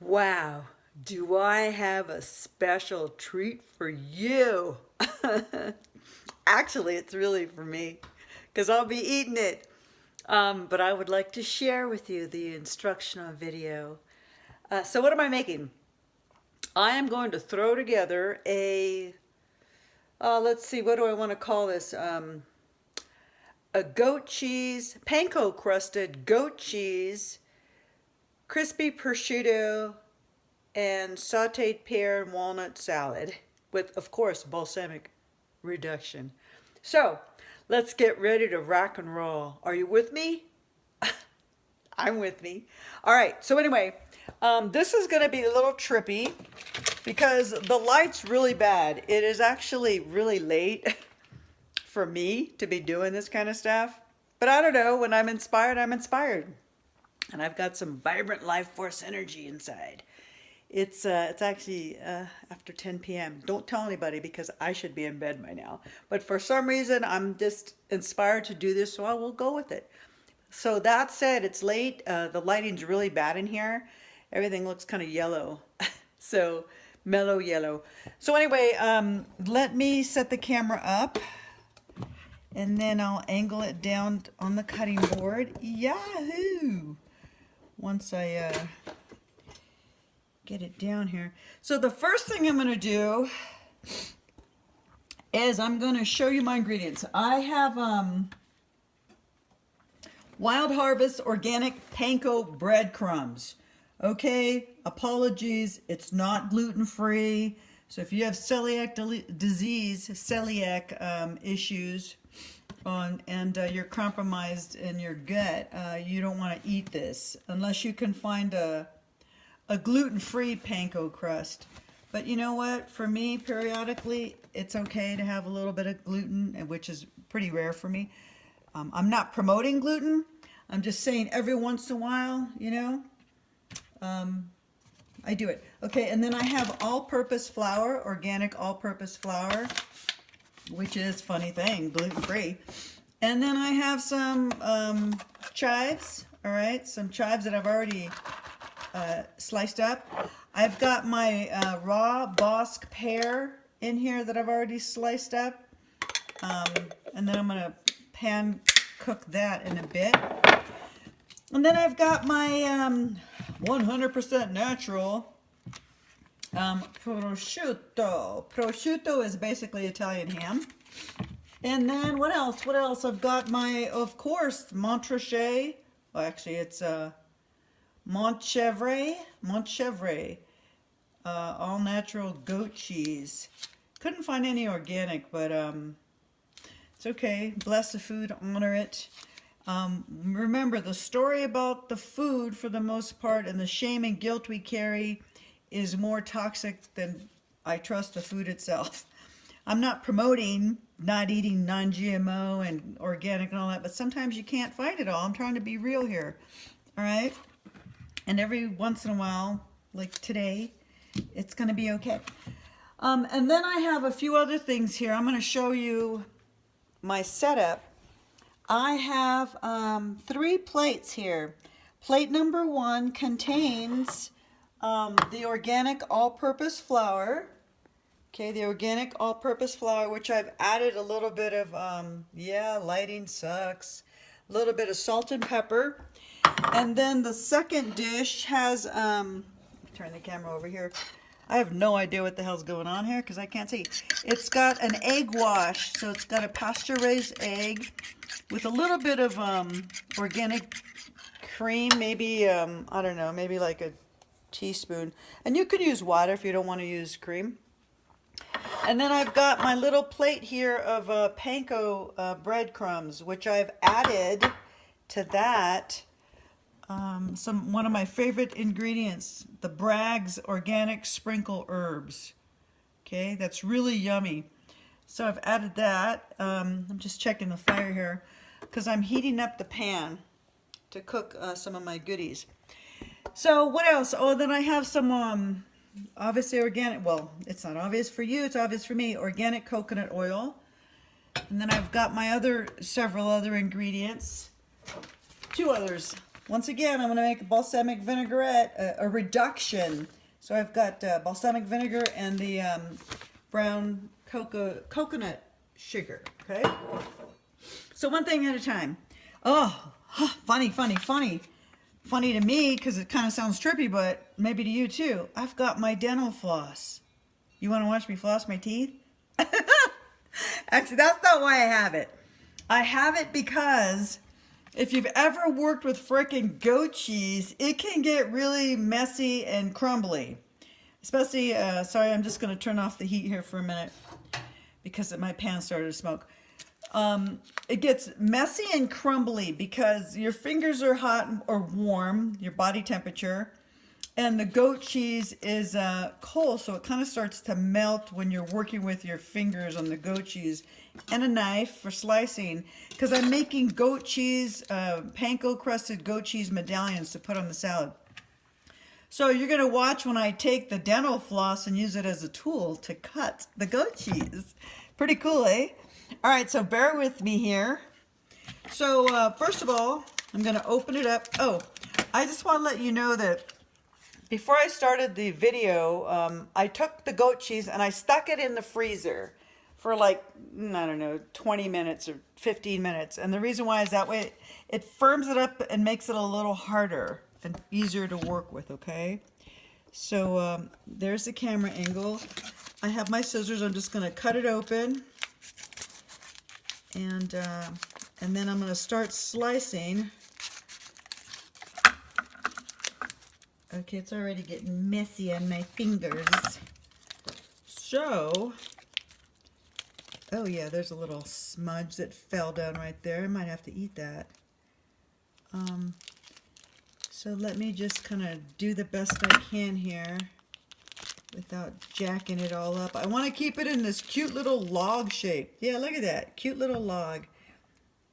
Wow, do I have a special treat for you? Actually, it's really for me because I'll be eating it. But I would like to share with you the instructional video. So what am I making? I am going to throw together let's see, what do I want to call this? A goat cheese, panko crusted goat cheese, crispy prosciutto, and sauteed pear and walnut salad with, of course, balsamic reduction. So let's get ready to rock and roll. Are you with me? I'm with me. All right. So anyway, this is going to be a little trippy because the light's really bad. It is actually really late for me to be doing this kind of stuff. But I don't know. When I'm inspired, I'm inspired. And I've got some vibrant life force energy inside. It's actually after 10 p.m. Don't tell anybody because I should be in bed by now. But for some reason, I'm just inspired to do this, so I will go with it. So that said, it's late. The lighting's really bad in here. Everything looks kind of yellow. So mellow yellow. So anyway, let me set the camera up. And then I'll angle it down on the cutting board. Yahoo! Once I get it down here. So the first thing I'm going to do is I'm going to show you my ingredients. I have Wild Harvest organic panko breadcrumbs. Okay, apologies, it's not gluten-free. So if you have celiac disease, celiac issues, and you're compromised in your gut, you don't want to eat this unless you can find a gluten-free panko crust. But you know what? For me, periodically, it's okay to have a little bit of gluten, which is pretty rare for me. I'm not promoting gluten. I'm just saying every once in a while, you know, I do it. Okay, and then I have all-purpose flour, organic all-purpose flour, which is, funny thing, gluten-free. And then I have some chives, all right, some chives that I've already sliced up. I've got my raw Bosque pear in here that I've already sliced up. And then I'm going to pan cook that in a bit. And then I've got my 100% natural prosciutto. Prosciutto is basically Italian ham. And then what else? What else? I've got my, of course, Montrachet. Well, actually, it's Montchevre, all natural goat cheese. Couldn't find any organic, but it's okay. Bless the food, honor it. Remember, the story about the food, for the most part, and the shame and guilt we carry is more toxic than, I trust, the food itself. I'm not promoting not eating non-GMO and organic and all that, but sometimes you can't find it all. I'm trying to be real here, all right? And every once in a while, like today, it's going to be okay. And then I have a few other things here. I'm going to show you my setup. I have 3 plates here. Plate number 1 contains the organic all-purpose flour. Okay, the organic all-purpose flour, which I've added a little bit of, yeah, lighting sucks, a little bit of salt and pepper. And then the second dish has, turn the camera over here. I have no idea what the hell's going on here because I can't see. It's got an egg wash, so it's got a pasture-raised egg with a little bit of organic cream, maybe, I don't know, maybe like a teaspoon. And you could use water if you don't want to use cream. And then I've got my little plate here of panko breadcrumbs, which I've added to that one of my favorite ingredients, the Bragg's organic sprinkle herbs. Okay, that's really yummy. So I've added that. I'm just checking the fire here because I'm heating up the pan to cook some of my goodies. So what else? Oh, then I have some obviously organic, well, it's not obvious for you, it's obvious for me, organic coconut oil. And then I've got my several other ingredients. 2 others. once again, I'm going to make a balsamic vinaigrette, a reduction. So I've got balsamic vinegar and the brown coconut sugar, okay? So one thing at a time. Oh, funny. Funny to me because it kind of sounds trippy, but maybe to you too. I've got my dental floss. You want to watch me floss my teeth? Actually, that's not why I have it. I have it because if you've ever worked with frickin' goat cheese, it can get really messy and crumbly. Especially, sorry, I'm just going to turn off the heat here for a minute because my pan started to smoke. It gets messy and crumbly because your fingers are hot or warm, your body temperature, and the goat cheese is cold, so it kind of starts to melt when you're working with your fingers on the goat cheese, and a knife for slicing, because I'm making goat cheese, panko crusted goat cheese medallions to put on the salad. So you're going to watch when I take the dental floss and use it as a tool to cut the goat cheese. Pretty cool, eh? All right, so bear with me here. So first of all, I'm going to open it up. Oh, I just want to let you know that before I started the video, I took the goat cheese and I stuck it in the freezer for like, I don't know, 20 minutes or 15 minutes. And the reason why is that way it firms it up and makes it a little harder and easier to work with, okay? So there's the camera angle. I have my scissors. I'm just going to cut it open. And then I'm going to start slicing. Okay, it's already getting messy on my fingers. So, oh yeah, there's a little smudge that fell down right there. I might have to eat that. So let me just kind of do the best I can here without jacking it all up. I want to keep it in this cute little log shape. Yeah, look at that. Cute little log.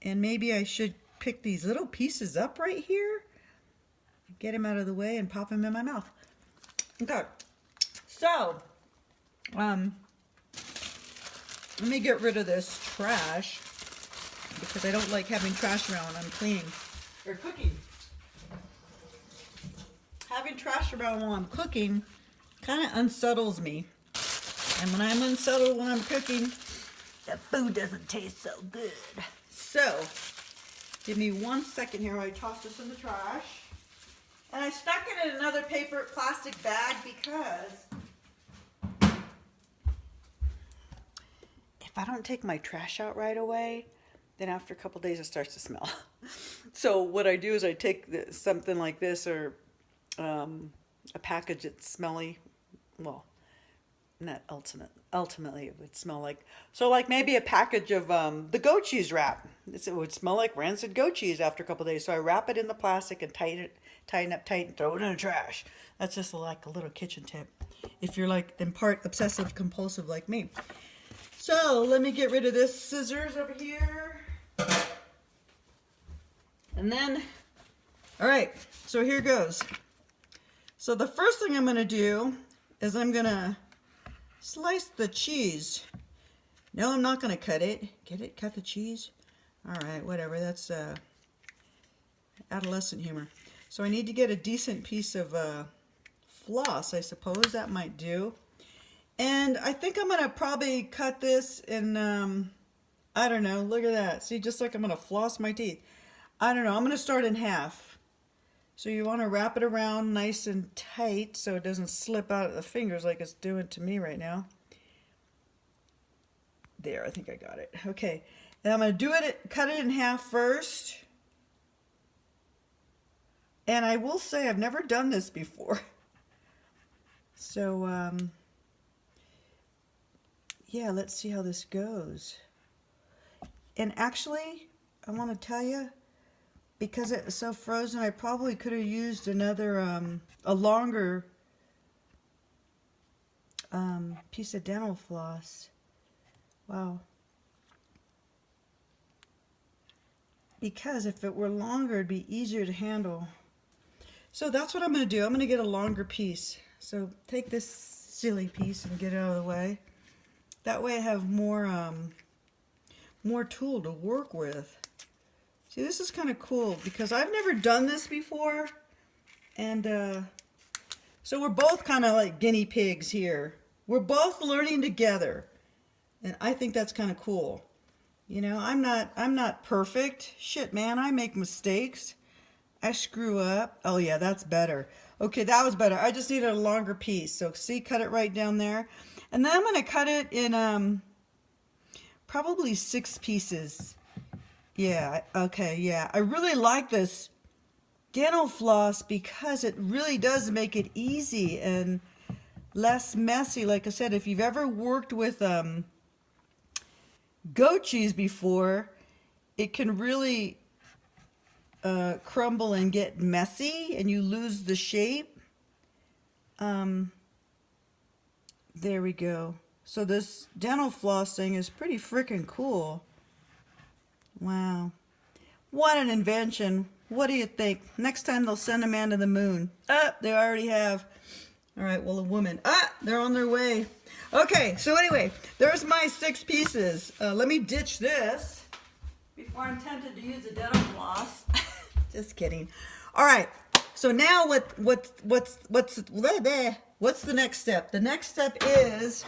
And maybe I should pick these little pieces up right here. Get him out of the way and pop him in my mouth. Okay. So, let me get rid of this trash because I don't like having trash around when I'm cleaning or cooking. Having trash around while I'm cooking kind of unsettles me. And when I'm unsettled when I'm cooking, the food doesn't taste so good. So, give me 1 second here while I toss this in the trash. And I stuck it in another plastic bag because if I don't take my trash out right away, then after a couple days it starts to smell. So what I do is I take something like this or a package that's smelly. Well, not ultimately it would smell like, so like maybe a package of the goat cheese wrap. It would smell like rancid goat cheese after a couple days. So I wrap it in the plastic and tighten up tight and throw it in the trash. That's just like a little kitchen tip if you're like in part obsessive compulsive like me. So let me get rid of this scissors over here. And then, all right, so here goes. So the first thing I'm going to do is I'm going to slice the cheese. No, I'm not going to cut it. Get it? Cut the cheese? All right, whatever. That's adolescent humor. So I need to get a decent piece of floss, I suppose. That might do. And I think I'm going to probably cut this in, I don't know. Look at that. See, just like I'm going to floss my teeth. I don't know. I'm going to start in half. So you want to wrap it around nice and tight so it doesn't slip out of the fingers like it's doing to me right now. There, I think I got it. Okay. And I'm going to cut it in half first. And I will say I've never done this before. So, yeah, let's see how this goes. And actually, I want to tell you, because it was so frozen, I probably could have used another, a longer piece of dental floss. Wow. Because if it were longer, it'd be easier to handle. So that's what I'm going to do. I'm going to get a longer piece. So take this silly piece and get it out of the way. That way I have more tool to work with. See, this is kind of cool because I've never done this before. And so we're both kind of like guinea pigs here. We're both learning together. And I think that's kind of cool. You know, I'm not perfect. Shit, man, I make mistakes. I screw up. Oh yeah, that's better. Okay, that was better. I just needed a longer piece. So see, cut it right down there. And then I'm going to cut it in probably 6 pieces. Yeah, okay, yeah. I really like this dental floss because it really does make it easy and less messy. Like I said, if you've ever worked with goat cheese before, it can really crumble and get messy and you lose the shape. There we go. So this dental floss thing is pretty freaking cool. Wow. What an invention. What do you think? Next time they'll send a man to the moon. They already have. All right, well, a woman. They're on their way. Okay, so anyway, there's my 6 pieces. Let me ditch this before I'm tempted to use a dental floss. Just kidding. All right, so now what's the next step? The next step is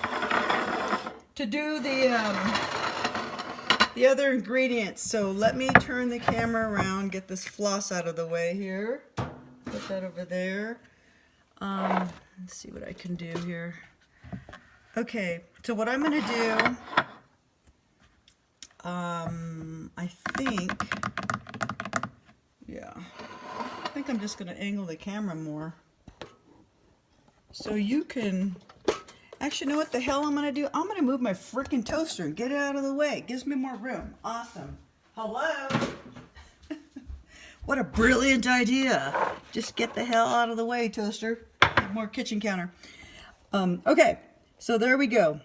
to do the other ingredients. So let me turn the camera around, get this floss out of the way here. Put that over there. Let's see what I can do here. Okay, so what I'm going to do, I think I'm just going to angle the camera more. So you can, actually, you know what the hell I'm going to do? I'm going to move my freaking toaster and get it out of the way. It gives me more room. Awesome. Hello? What a brilliant idea. Just get the hell out of the way, toaster. More kitchen counter. Okay, so there we go.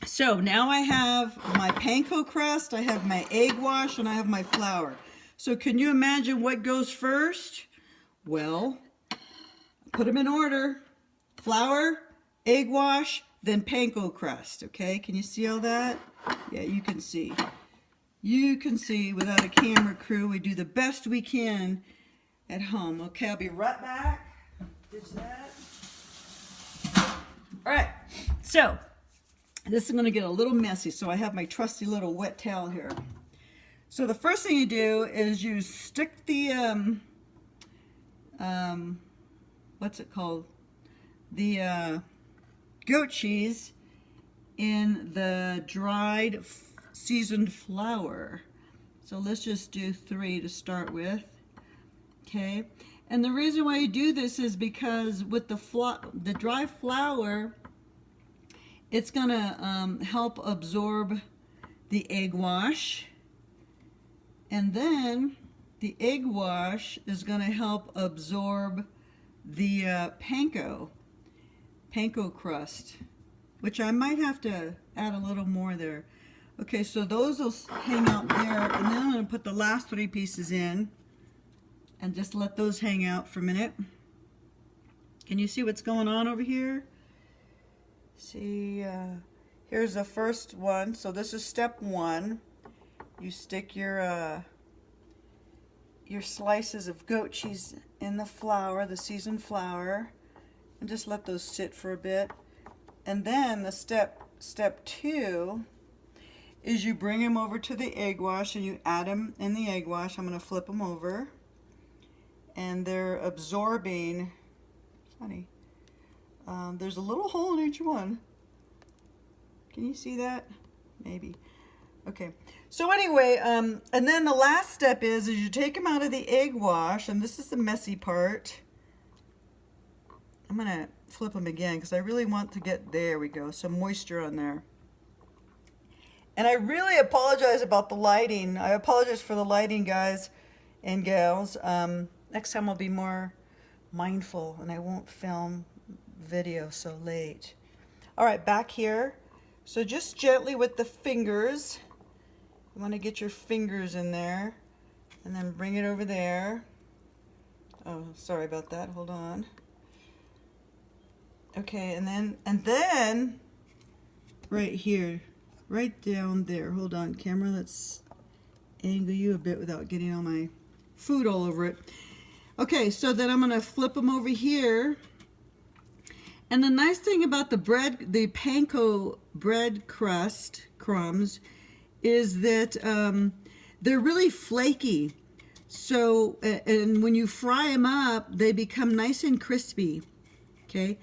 So now I have my panko crust, I have my egg wash, and I have my flour. So can you imagine what goes first? Well, put them in order. Flour, egg wash, then panko crust. Okay, can you see all that? Yeah, you can see. You can see without a camera crew, we do the best we can at home. Okay, I'll be right back. Ditch that. All right, so this is going to get a little messy, so I have my trusty little wet towel here. So the first thing you do is you stick the, what's it called? The goat cheese in the dried seasoned flour. So let's just do 3 to start with. Okay, and the reason why you do this is because with the dry flour, it's gonna help absorb the egg wash, and then the egg wash is gonna help absorb the panko crust, which I might have to add a little more there. Okay, so those will hang out there, and then I'm gonna put the last 3 pieces in and just let those hang out for a minute. Can you see what's going on over here? See, here's the first one. So this is step 1. You stick your slices of goat cheese in the flour, the seasoned flour, and just let those sit for a bit. And then the step 2 is you bring them over to the egg wash and you add them in the egg wash. I'm going to flip them over. And they're absorbing, funny, there's a little hole in each one. Can you see that? Maybe. Okay. So anyway, and then the last step is you take them out of the egg wash, and this is the messy part. I'm going to flip them again because I really want to get, there we go, some moisture on there. And I really apologize about the lighting. I apologize for the lighting, guys and gals. Next time I'll be more mindful and I won't film video so late. All right, back here. So just gently with the fingers, you want to get your fingers in there and then bring it over there. Oh, sorry about that. Hold on. Okay, and then right here, right down there. Hold on, camera. Let's angle you a bit without getting all my food all over it. Okay, so then I'm gonna flip them over here. And the nice thing about the panko bread crust crumbs is that they're really flaky. So, and when you fry them up, they become nice and crispy. Okay,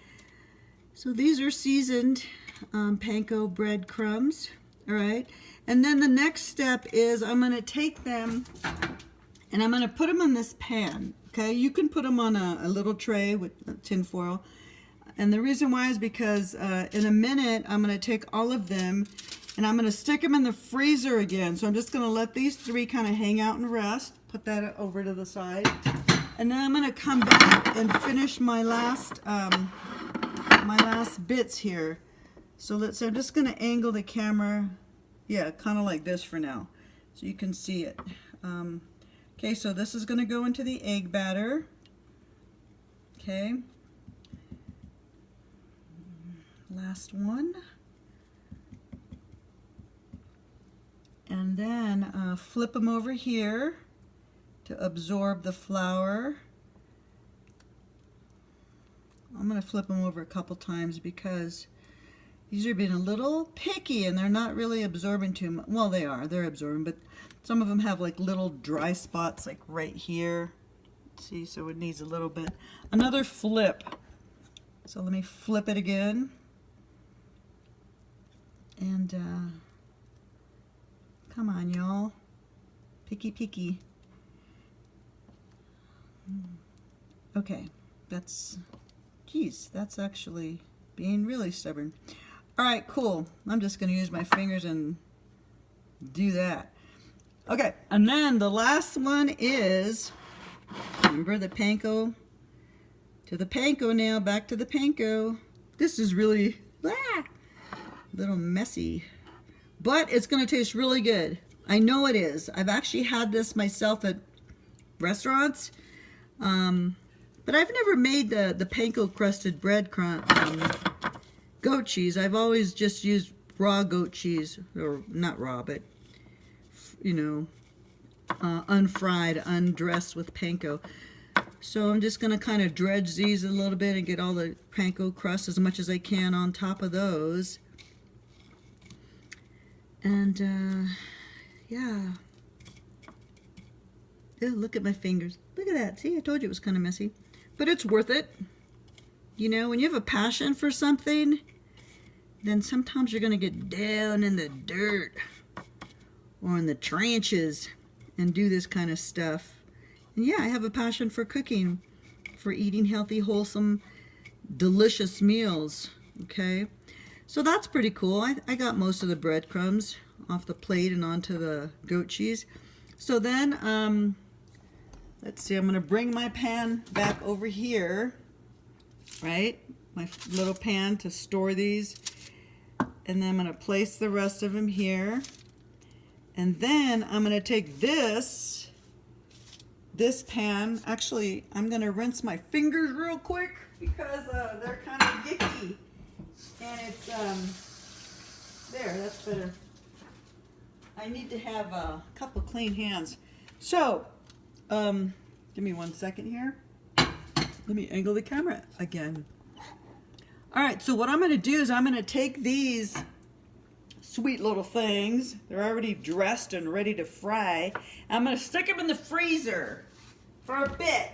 so these are seasoned panko bread crumbs. All right, and then the next step is I'm going to take them and I'm going to put them in this pan. Okay, you can put them on a little tray with tin foil. And the reason why is because in a minute I'm going to take all of them and I'm going to stick them in the freezer again. So I'm just going to let these three kind of hang out and rest. Put that over to the side. And then I'm going to come back and finish my last bits here. So I'm just going to angle the camera, yeah, kind of like this for now, so you can see it. Okay, so this is going to go into the egg batter. Okay. Last one. And then flip them over here to absorb the flour. I'm going to flip them over a couple times because these are being a little picky and they're not really absorbing too much. Well, they're absorbing, but some of them have like little dry spots like right here. See, so it needs a little bit. Another flip. So let me flip it again. And come on, y'all. Picky. Okay, that's actually being really stubborn. All right, cool. I'm just going to use my fingers and do that. Okay, and then the last one is, remember the panko, to the panko now, back to the panko. This is really a little messy, but it's going to taste really good. I know it is. I've actually had this myself at restaurants, but I've never made the panko crusted bread goat cheese. I've always just used raw goat cheese, or not raw, but you know, unfried, undressed with panko. So I'm just going to kind of dredge these a little bit and get all the panko crust as much as I can on top of those. And yeah. Oh, look at my fingers. Look at that. See, I told you it was kind of messy. But it's worth it. You know, when you have a passion for something, then sometimes you're going to get down in the dirt or in the trenches and do this kind of stuff. And yeah, I have a passion for cooking, for eating healthy, wholesome, delicious meals. Okay, so that's pretty cool. I got most of the breadcrumbs off the plate and onto the goat cheese. So then, let's see, I'm going to bring my pan back over here, right? My little pan to store these. And then I'm going to place the rest of them here. And then I'm going to take this pan. Actually, I'm going to rinse my fingers real quick because they're kind of yicky. And it's, there, that's better. I need to have a couple clean hands. So, give me 1 second here. Let me angle the camera again. All right, so what I'm going to do is I'm going to take these sweet little things. They're already dressed and ready to fry. I'm going to stick them in the freezer for a bit.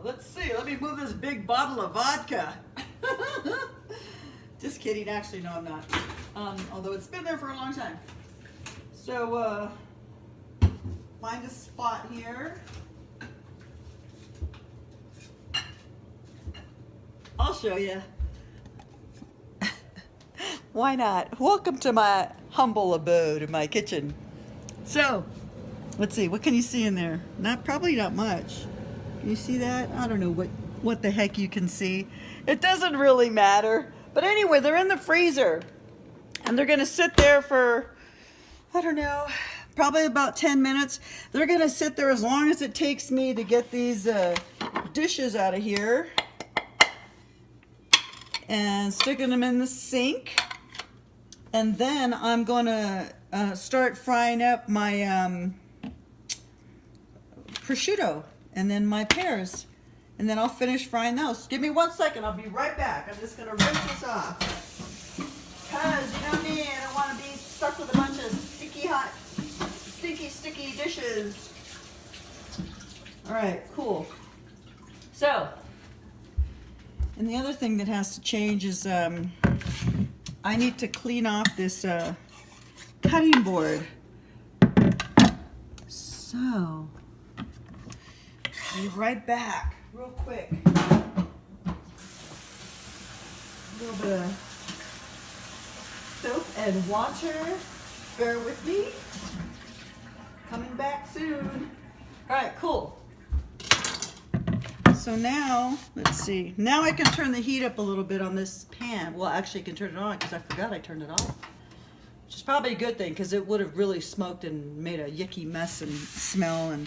Let's see. Let me move this big bottle of vodka. Just kidding. Actually, no, I'm not. Although it's been there for a long time. So, find a spot here. I'll show you. Why not? Welcome to my humble abode in my kitchen. So, let's see. What can you see in there? Probably not much. Can you see that? I don't know what the heck you can see. It doesn't really matter. But anyway, they're in the freezer. And they're going to sit there for, I don't know, probably about 10 minutes. They're going to sit there as long as it takes me to get these dishes out of here. And sticking them in the sink. And then I'm going to start frying up my prosciutto and then my pears. And then I'll finish frying those. Give me 1 second. I'll be right back. I'm just going to rinse this off. Because, you know me, I don't want to be stuck with a bunch of sticky dishes. All right, cool. So, and the other thing that has to change is I need to clean off this cutting board. So, be right back. Real quick. A little bit of soap and water. Bear with me. Coming back soon. All right, cool. So now, let's see. Now I can turn the heat up a little bit on this pan. Well, actually I can turn it on because I forgot I turned it off. Which is probably a good thing because it would have really smoked and made a yucky mess and smell and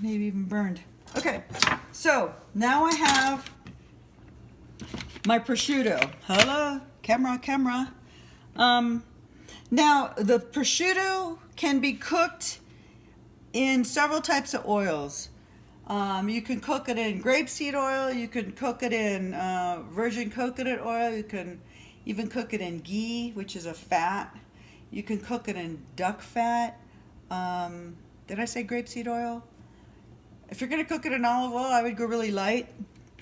maybe even burned. Okay, so now I have my prosciutto. Hello, camera. Now the prosciutto can be cooked in several types of oils. You can cook it in grapeseed oil. You can cook it in virgin coconut oil. You can even cook it in ghee, which is a fat. You can cook it in duck fat. Did I say grapeseed oil? If you're going to cook it in olive oil, I would go really light.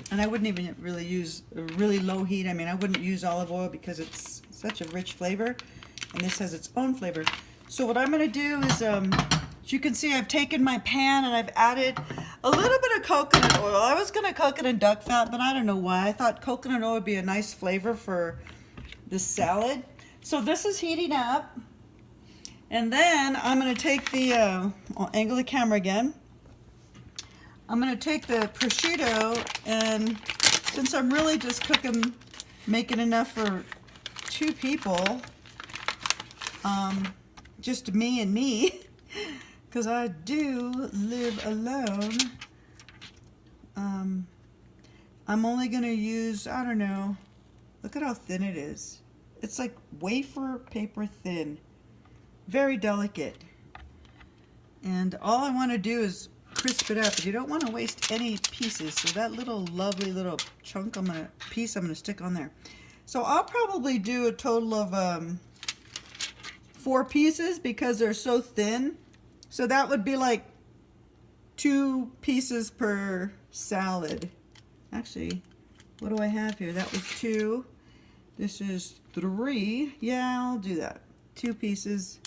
And I wouldn't even really use a really low heat. I mean, I wouldn't use olive oil because it's such a rich flavor. And this has its own flavor. So what I'm going to do is, as you can see, I've taken my pan and I've added a little bit of coconut oil. I was going to cook it in duck fat, but I don't know why. I thought coconut oil would be a nice flavor for this salad. So this is heating up. And then I'm going to take the, I'll angle the camera again. I'm going to take the prosciutto, and since I'm really just making enough for 2 people, just me and me, because I do live alone, I'm only going to use, I don't know, look at how thin it is. It's like wafer paper thin, very delicate. And all I want to do is crisp it up. You don't want to waste any pieces, so that little lovely little chunk I'm going to stick on there. So I'll probably do a total of 4 pieces because they're so thin. So that would be like 2 pieces per salad. Actually, what do I have here? That was 2. This is 3. Yeah, I'll do that. 2 pieces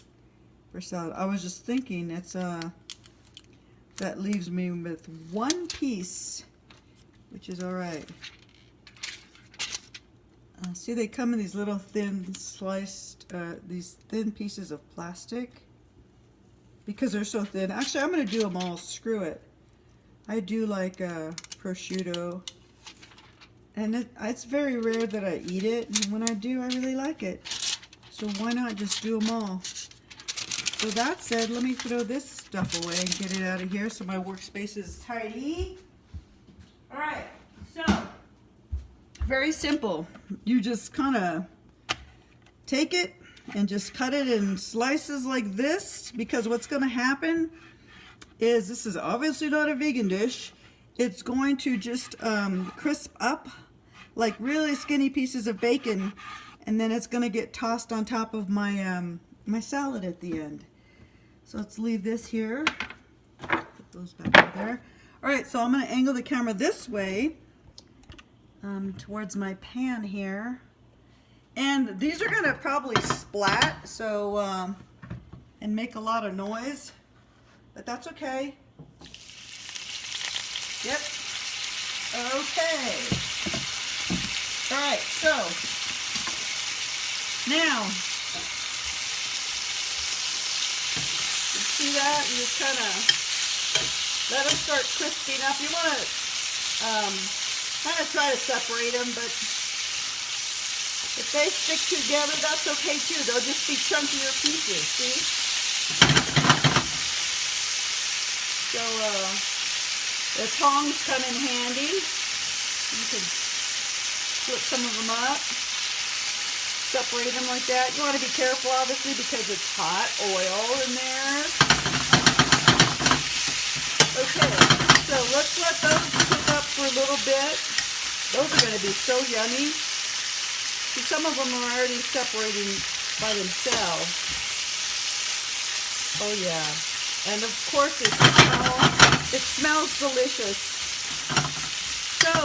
per salad. I was just thinking it's that leaves me with 1 piece, which is all right. See, they come in these little thin sliced, these thin pieces of plastic because they're so thin. Actually, I'm going to do them all. Screw it. I do like prosciutto, and it's very rare that I eat it, and when I do, I really like it. So why not just do them all? So that said, let me throw this stuff away and get it out of here so my workspace is tidy. All right, so very simple. You just kind of take it and just cut it in slices like this, because what's going to happen is, this is obviously not a vegan dish, it's going to just crisp up like really skinny pieces of bacon, and then it's going to get tossed on top of my my salad at the end. So let's leave this here. Put those back over there. All right, so I'm going to angle the camera this way towards my pan here. And these are going to probably splat, so and make a lot of noise, but that's okay. Yep. Okay. All right, so now, see that? You just kind of let them start crisping up. You want to kind of try to separate them, but if they stick together, that's okay too. They'll just be chunkier pieces, see? So the tongs come in handy. You can split some of them up. separate them like that. You want to be careful, obviously, because it's hot oil in there. Okay, so let's let those cook up for a little bit. Those are going to be so yummy. See, some of them are already separating by themselves. Oh yeah, and of course it smells delicious. So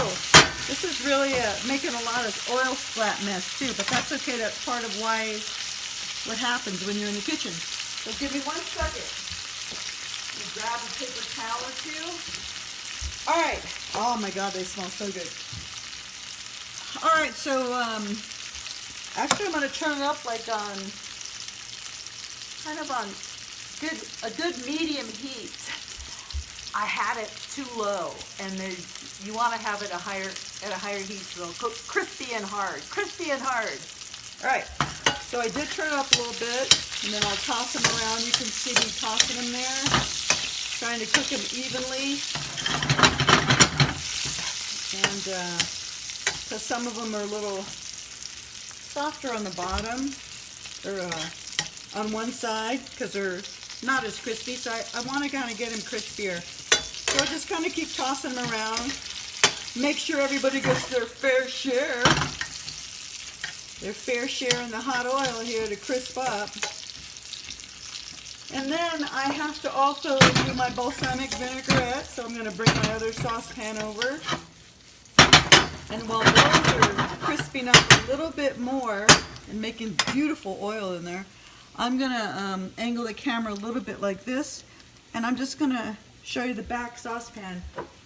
this is really making a lot of oil splat mess too, but that's okay. That's part of what happens when you're in the kitchen. So give me 1 second. Grab a paper towel or two. All right. Oh my God, they smell so good. All right, so actually I'm going to turn it up like on a good medium heat. I had it too low, and you want to have it at a higher heat, so it'll cook crispy and hard. Crispy and hard. All right. So I did turn it up a little bit, and then I'll toss them around. You can see me tossing them there, trying to cook them evenly. And because some of them are a little softer on the bottom, or on one side, because they're not as crispy. So I want to kind of get them crispier. So I just kind of keep tossing them around. Make sure everybody gets their fair share. Their fair share in the hot oil here to crisp up. And then I have to also do my balsamic vinaigrette, so I'm going to bring my other saucepan over. And while those are crisping up a little bit more and making beautiful oil in there, I'm going to angle the camera a little bit like this, and I'm just going to show you the back saucepan.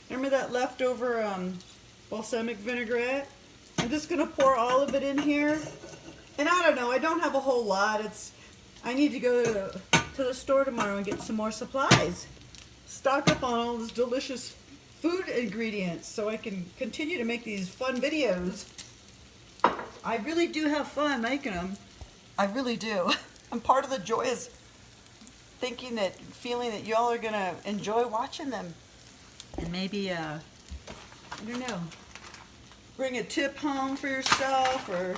Remember that leftover balsamic vinaigrette? I'm just going to pour all of it in here. And I don't know, I don't have a whole lot. I need to go to the store tomorrow and get some more supplies. Stock up on all those delicious food ingredients so I can continue to make these fun videos. I really do have fun making them. I really do. And part of the joy is feeling that y'all are going to enjoy watching them. And maybe, I don't know, bring a tip home for yourself or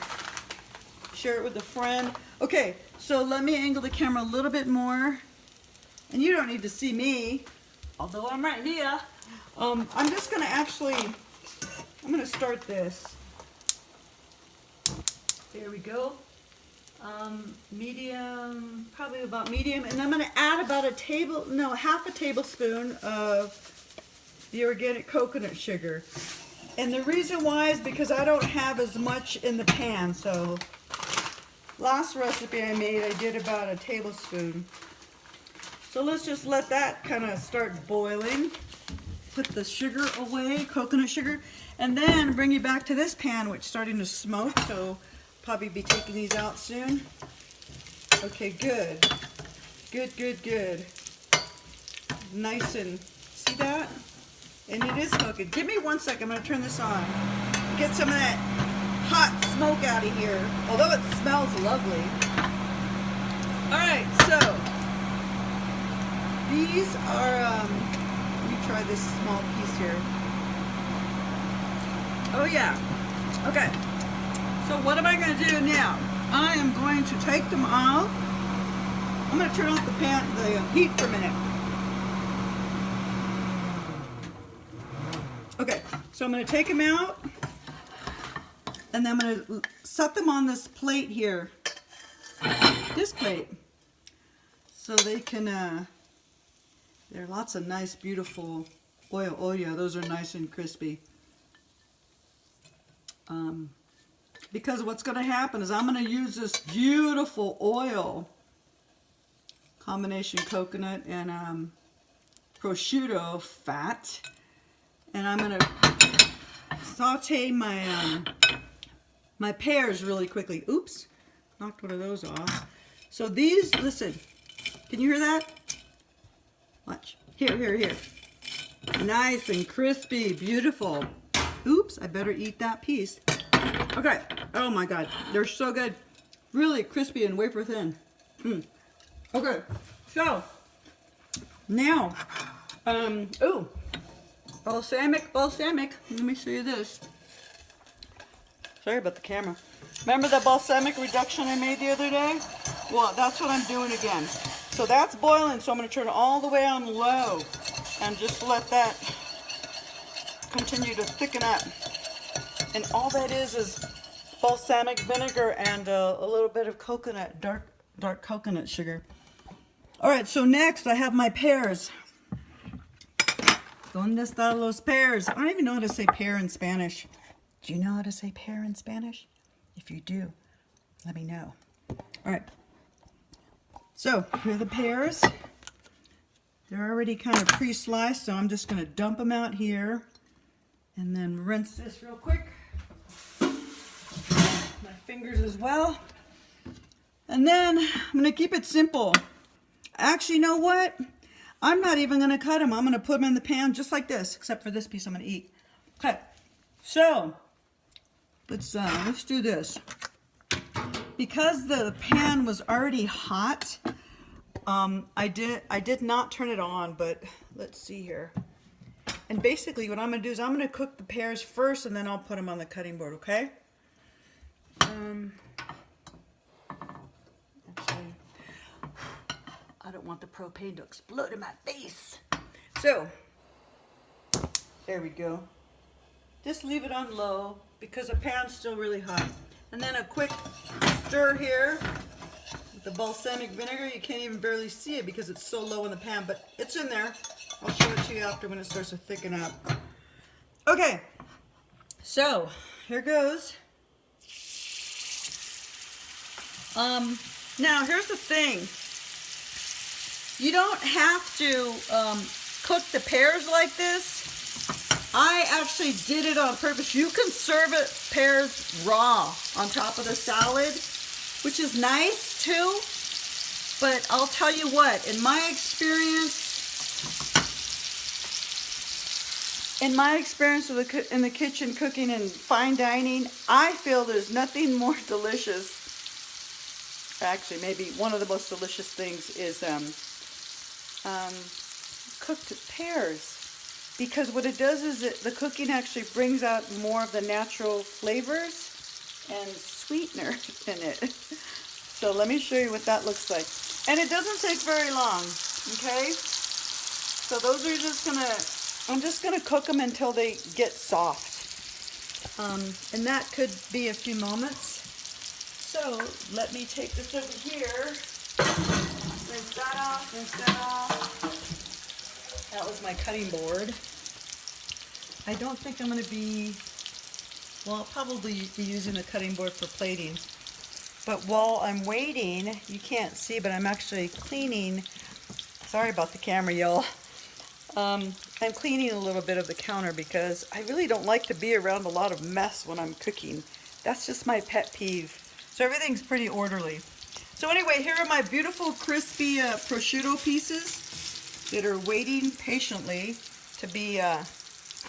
share it with a friend. Okay, so let me angle the camera a little bit more. And you don't need to see me, although I'm right here. I'm just going to I'm going to start this. There we go. Medium, probably about medium. And I'm going to add about half a tablespoon of the organic coconut sugar. And the reason why is because I don't have as much in the pan. So last recipe I made, I did about a tablespoon. So let's just let that kind of start boiling. Put the sugar away, coconut sugar, and then bring you back to this pan, which is starting to smoke. So probably be taking these out soon. Okay, good. Good, good, good. Nice and, see that? And it is smoking. Give me 1 second, I'm going to turn this on. Get some of that hot smoke out of here. Although it smells lovely. Alright, so these are, let me try this small piece here. Oh yeah. Okay. So what am I going to do now? I am going to take them out. I'm going to turn off the heat for a minute. Okay, so I'm going to take them out, and then I'm going to set them on this plate here, this plate, so they can, there are lots of nice, beautiful oil. Oh yeah, those are nice and crispy. Because what's going to happen is I'm going to use this beautiful oil, combination coconut and prosciutto fat. And I'm going to saute my pears really quickly. Oops, knocked one of those off. So these, listen, can you hear that? Watch. Here, here, here. Nice and crispy, beautiful. Oops, I better eat that piece. Okay, oh my God, they're so good. Really crispy and wafer thin. Okay, so now, balsamic. Let me show you this. Sorry about the camera. Remember that balsamic reduction I made the other day? Well, that's what I'm doing again. So that's boiling, so I'm going to turn it all the way on low and just let that continue to thicken up. And all that is balsamic vinegar and a little bit of coconut, dark coconut sugar. All right, so next I have my pears. ¿Dónde están los pears? I don't even know how to say pear in Spanish. Do you know how to say pear in Spanish? If you do, let me know. All right. So here are the pears. They're already kind of pre-sliced, so I'm just going to dump them out here and then rinse this real quick. My fingers as well. And then I'm going to keep it simple. Actually, you know what? I'm not even going to cut them. I'm going to put them in the pan just like this, except for this piece I'm going to eat. Okay, so let's do this. Because the pan was already hot, I did not turn it on, but let's see here. And basically what I'm going to do is I'm going to cook the pears first, and then I'll put them on the cutting board, okay? Actually, I don't want the propane to explode in my face. So, there we go. Just leave it on low because the pan's still really hot. And then a quick stir here with the balsamic vinegar. You can't even barely see it because it's so low in the pan, but it's in there. I'll show it to you after when it starts to thicken up. Okay, so here goes. Now here's the thing. You don't have to cook the pears like this. I actually did it on purpose. You can serve it pears raw on top of the salad, which is nice too. But I'll tell you what, in my experience in the kitchen cooking and fine dining, I feel there's nothing more delicious. Actually, maybe one of the most delicious things is cooked pears. Because what it does is the cooking actually brings out more of the natural flavors and sweetener in it. So let me show you what that looks like. And it doesn't take very long, okay? So those are I'm just gonna cook them until they get soft. And that could be a few moments. So let me take this over here. Rinse that off, rinse that off. That was my cutting board. I don't think I'm going to be, well, I'll probably be using the cutting board for plating. But while I'm waiting, you can't see, but I'm actually cleaning. Sorry about the camera, y'all. I'm cleaning a little bit of the counter because I really don't like to be around a lot of mess when I'm cooking. That's just my pet peeve. So everything's pretty orderly. So anyway, here are my beautiful crispy prosciutto pieces that are waiting patiently to be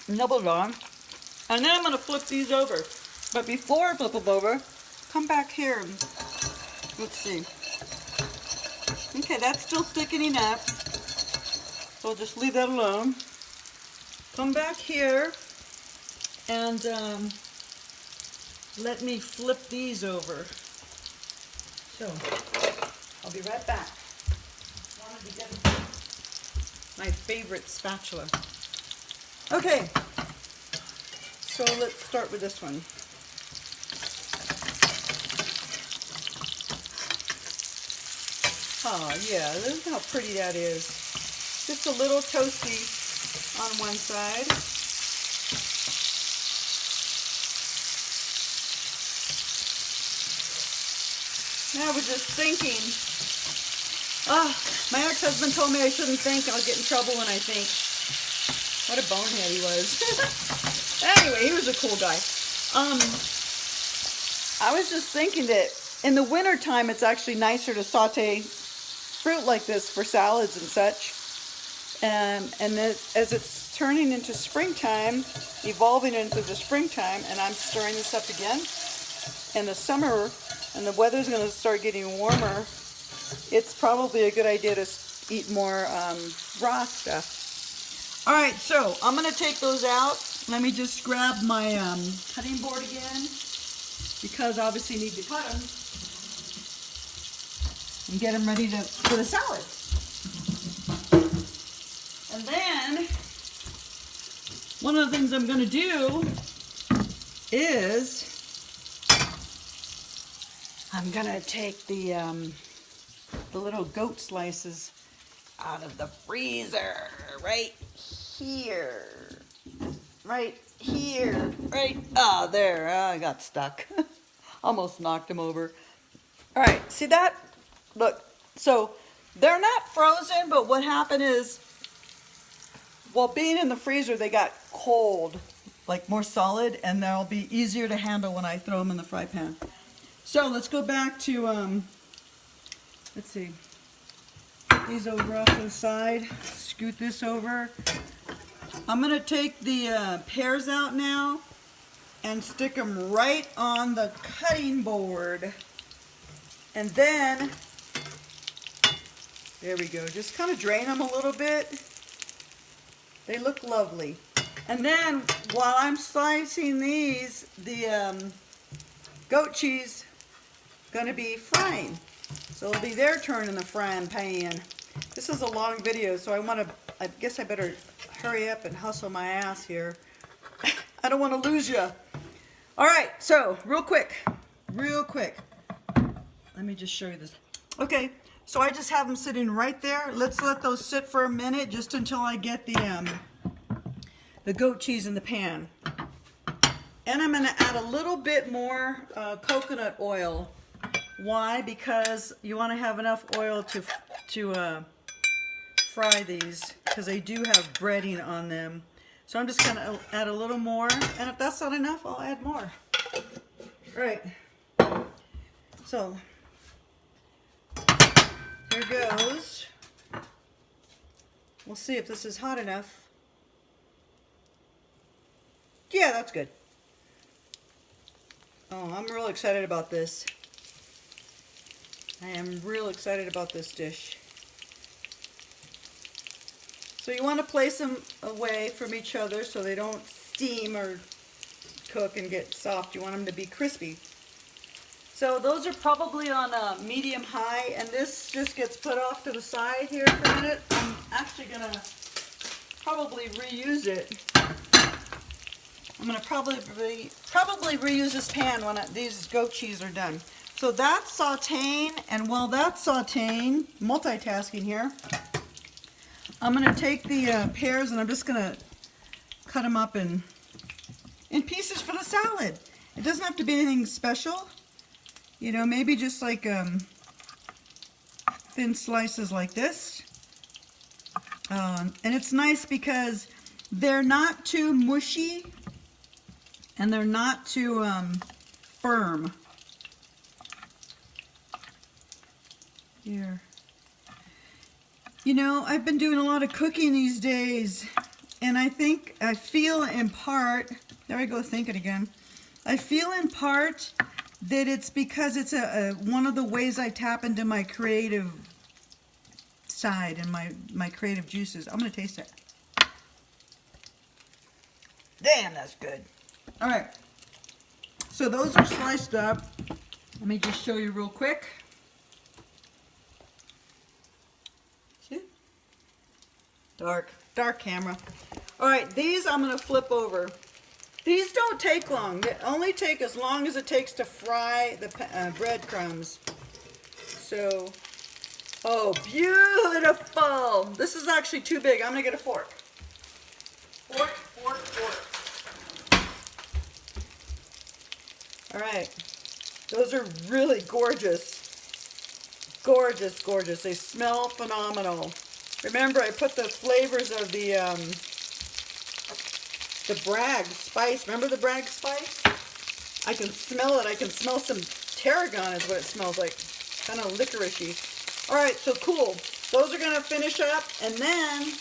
nibbled on. And then I'm going to flip these over. But before I flip them over, come back here and let's see. Okay, that's still thickening up. So I'll just leave that alone. Come back here and let me flip these over. So, I'll be right back. Wanted to get my favorite spatula. Okay, so let's start with this one. Oh yeah, look how pretty that is. Just a little toasty on one side. I was just thinking, my ex-husband told me I shouldn't think, I'll get in trouble when I think. What a bonehead he was. Anyway, he was a cool guy. I was just thinking that in the winter time, it's actually nicer to saute fruit like this for salads and such. And then as it's turning into springtime, evolving into the springtime, and I'm stirring this up again, in the summer, and the weather's going to start getting warmer, it's probably a good idea to eat more raw stuff. All right, so I'm going to take those out. Let me just grab my cutting board again. because obviously you need to cut them and get them ready for the salad. And then one of the things I'm going to do is I'm going to take the little goat slices out of the freezer right here. Right here. Right. Oh, there. I got stuck. Almost knocked him over. All right. See that? Look. So they're not frozen, but what happened is, while being in the freezer, they got cold, like more solid, and they'll be easier to handle when I throw them in the fry pan. So let's go back to, let's see, put these over off to the side, scoot this over. I'm going to take the pears out now and stick them right on the cutting board. And then, there we go, just kind of drain them a little bit. They look lovely. And then, while I'm slicing these, the goat cheese going to be frying. So it'll be their turn in the frying pan. This is a long video, so I guess I better hurry up and hustle my ass here. I don't want to lose you. All right, so real quick. Let me just show you this. Okay, so I just have them sitting right there. Let's let those sit for a minute just until I get the goat cheese in the pan. And I'm going to add a little bit more coconut oil. Why? Because you want to have enough oil to fry these, because they do have breading on them. So I'm just going to add a little more, and if that's not enough, I'll add more. Right. So here goes. We'll see if this is hot enough. Yeah, that's good. Oh, I'm real excited about this. I am real excited about this dish. So you want to place them away from each other so they don't steam or cook and get soft. You want them to be crispy. So those are probably on medium high, and this just gets put off to the side here for a minute. I'm actually going to probably reuse it. I'm going to probably reuse this pan when these goat cheese are done. So that's sauteing, and while that's sauteing, multitasking here, I'm going to take the pears and I'm just going to cut them up in pieces for the salad. It doesn't have to be anything special. You know, maybe just like thin slices like this. And it's nice because they're not too mushy and they're not too firm. Here. You know, I've been doing a lot of cooking these days, and I feel in part, there I go thinking again, I feel in part that it's because it's one of the ways I tap into my creative side and my creative juices. I'm going to taste it. Damn, that's good. All right, so those are sliced up. Let me just show you real quick. Dark camera. All right, these I'm going to flip over. These don't take long. They only take as long as it takes to fry the breadcrumbs. So, oh, beautiful. This is actually too big. I'm going to get a fork. Fork. All right. Those are really gorgeous. Gorgeous. They smell phenomenal. Remember, I put the flavors of the Bragg spice. Remember the Bragg spice? I can smell it. I can smell some tarragon is what it smells like. Kind of licoricey. All right, so cool. Those are going to finish up. And then,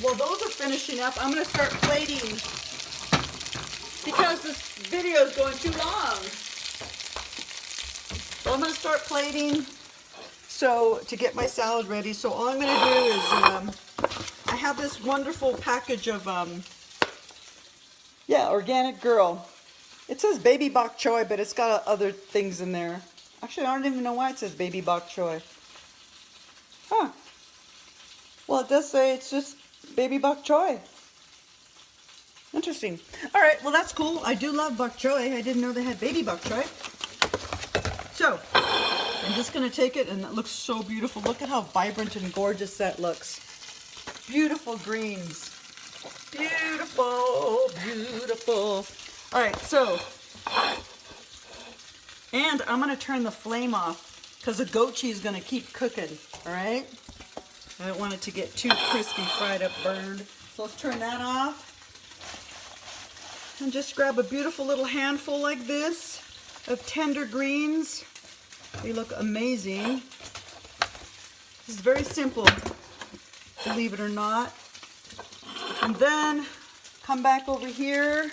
while those are finishing up, I'm going to start plating because this video is going too long. So I'm going to start plating. So to get my salad ready, so all I'm going to do is, I have this wonderful package of, Organic Girl. It says baby bok choy, but it's got other things in there. Actually, I don't even know why it says baby bok choy. Huh. Well, it does say it's just baby bok choy. Interesting. All right, well, that's cool. I do love bok choy. I didn't know they had baby bok choy. So, I'm just going to take it, and it looks so beautiful. Look at how vibrant and gorgeous that looks. Beautiful greens. Beautiful, beautiful. All right, so, and I'm going to turn the flame off because the goat cheese is going to keep cooking, all right? I don't want it to get too crispy, fried up, burned. So let's turn that off. And just grab a beautiful little handful like this of tender greens. They look amazing. This is very simple, believe it or not. And then come back over here,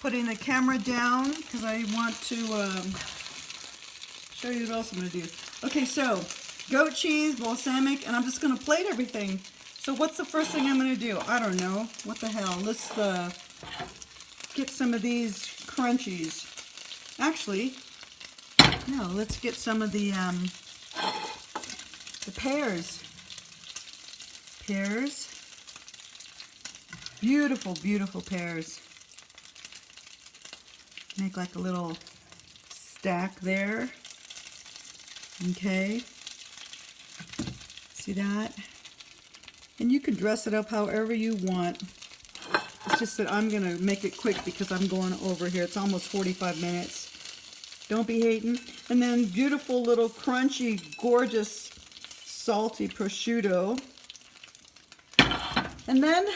putting the camera down because I want to show you what else I'm going to do. Okay, so goat cheese, balsamic, and I'm just going to plate everything. So what's the first thing I'm going to do? I don't know. What the hell? Let's get some of these crunchies. Actually, no, let's get some of the pears. Pears. Beautiful, beautiful pears. Make like a little stack there. Okay. See that? And you can dress it up however you want. It's just that I'm going to make it quick because I'm going over here. It's almost 45 minutes. Don't be hating. And then beautiful little crunchy, gorgeous, salty prosciutto. And then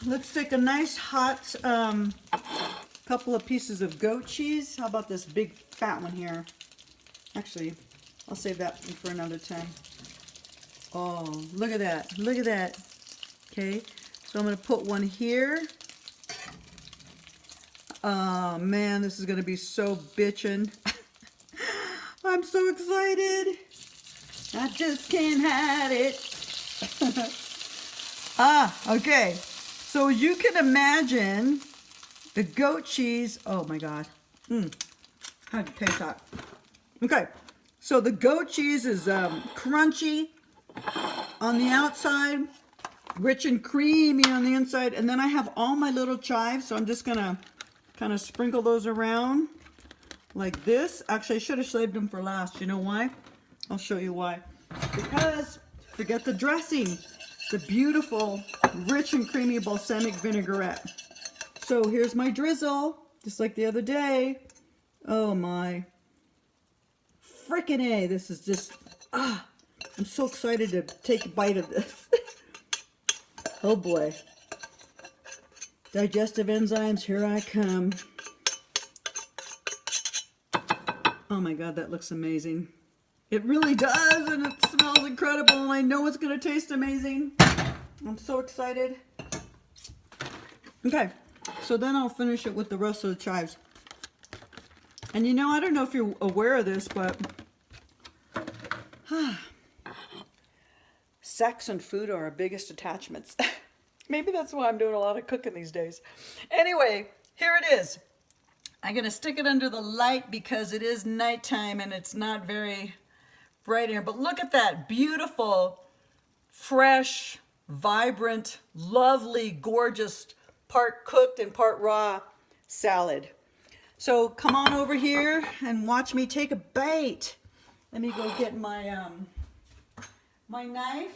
let's take a nice hot couple of pieces of goat cheese. How about this big fat one here? Actually, I'll save that one for another time. Oh, look at that. Look at that. Okay, so I'm going to put one here. Oh, man, this is going to be so bitchin'. I'm so excited. I just can't hide it. Okay. So you can imagine the goat cheese. Oh, my God. How do you taste that? Okay. So the goat cheese is crunchy on the outside, rich and creamy on the inside. And then I have all my little chives. So I'm just going to kind of sprinkle those around like this. Actually, I should have saved them for last. You know why? I'll show you why. Because, forget the dressing. The beautiful, rich and creamy balsamic vinaigrette. So here's my drizzle, just like the other day. Oh my. Frickin' A. This is just, I'm so excited to take a bite of this. Oh boy. Digestive enzymes, here I come. Oh my God, that looks amazing. It really does, and it smells incredible, and I know it's going to taste amazing. I'm so excited. Okay, so then I'll finish it with the rest of the chives. And you know, I don't know if you're aware of this, but sex and food are our biggest attachments. Maybe that's why I'm doing a lot of cooking these days. Anyway, here it is. I'm going to stick it under the light because it is nighttime and it's not very bright here. But look at that beautiful, fresh, vibrant, lovely, gorgeous, part cooked and part raw salad. So come on over here and watch me take a bite. Let me go get my my knife.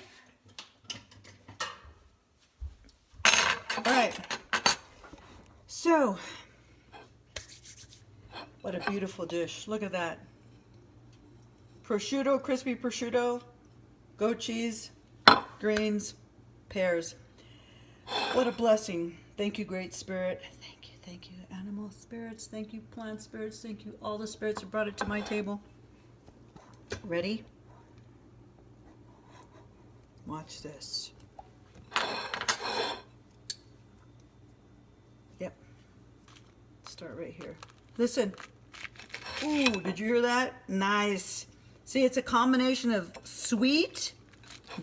All right. So, what a beautiful dish. Look at that. Prosciutto, crispy prosciutto, goat cheese, greens, pears. What a blessing. Thank you, Great Spirit. Thank you, animal spirits. Thank you, plant spirits. Thank you, all the spirits who brought it to my table. Ready? Watch this. Yep. Start right here. Listen. Ooh, did you hear that? Nice. See, it's a combination of sweet,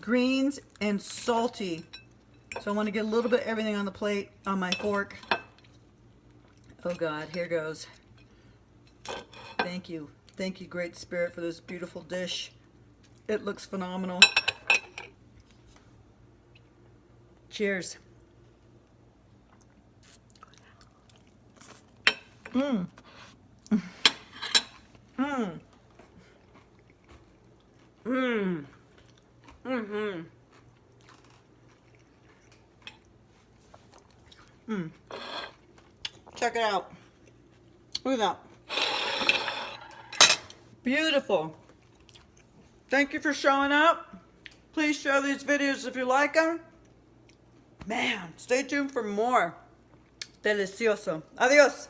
greens, and salty. So I want to get a little bit of everything on the plate, on my fork. Oh God, here goes. Thank you. Thank you, Great Spirit, for this beautiful dish. It looks phenomenal. Cheers. Mmm. Mmm. Mmm. Mm-hmm. Mmm. Check it out. Look at that. Beautiful. Thank you for showing up. Please share these videos if you like them. Man, stay tuned for more. Delicioso. Adios.